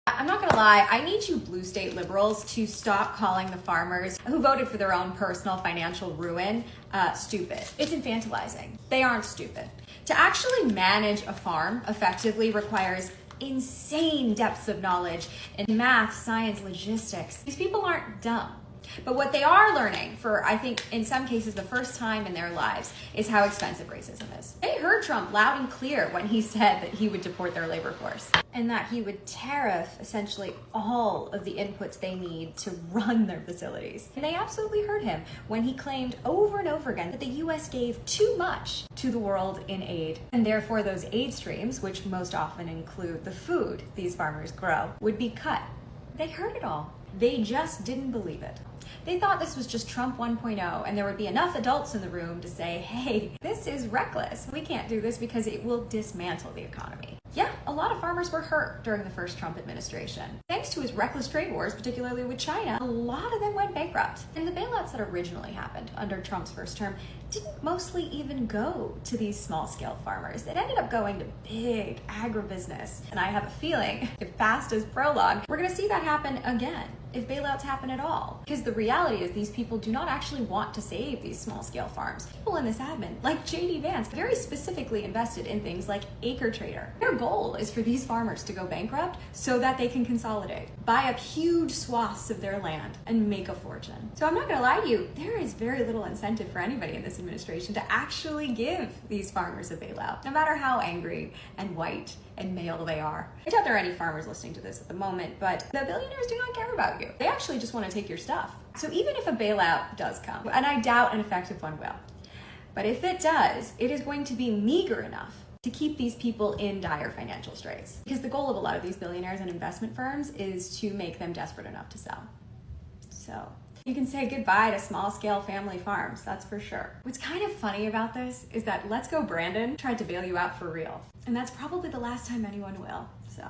I'm not gonna lie, I need you blue state liberals to stop calling the farmers who voted for their own personal financial ruin stupid. It's infantilizing. They aren't stupid. To actually manage a farm effectively requires insane depths of knowledge in math, science, logistics. These people aren't dumb. But what they are learning for, I think, in some cases, the first time in their lives, is how expensive racism is. They heard Trump loud and clear when he said that he would deport their labor force and that he would tariff essentially all of the inputs they need to run their facilities. And they absolutely heard him when he claimed over and over again that the US gave too much to the world in aid. And therefore those aid streams, which most often include the food these farmers grow, would be cut. They heard it all. They just didn't believe it. They thought this was just Trump 1.0 and there would be enough adults in the room to say, hey, this is reckless. We can't do this because it will dismantle the economy. Yeah, a lot of farmers were hurt during the first Trump administration. Thanks to his reckless trade wars, particularly with China, a lot of them went bankrupt. And the bailouts that originally happened under Trump's first term didn't mostly even go to these small-scale farmers. It ended up going to big agribusiness. And I have a feeling, if past is prologue, we're gonna see that happen again if bailouts happen at all. Because the reality is these people do not actually want to save these small-scale farms. People in this admin, like J.D. Vance, very specifically invested in things like Acre Trader. Their goal is for these farmers to go bankrupt so that they can consolidate, buy up huge swaths of their land, and make a fortune. So I'm not gonna lie to you, there is very little incentive for anybody in this administration to actually give these farmers a bailout, no matter how angry and white and male they are. I doubt there are any farmers listening to this at the moment, but the billionaires do not care about you. They actually just want to take your stuff. So even if a bailout does come, and I doubt an effective one will, but if it does, it is going to be meager enough to keep these people in dire financial straits. Because the goal of a lot of these billionaires and investment firms is to make them desperate enough to sell. So you can say goodbye to small-scale family farms, that's for sure. What's kind of funny about this is that Let's Go Brandon tried to bail you out for real. And that's probably the last time anyone will, so.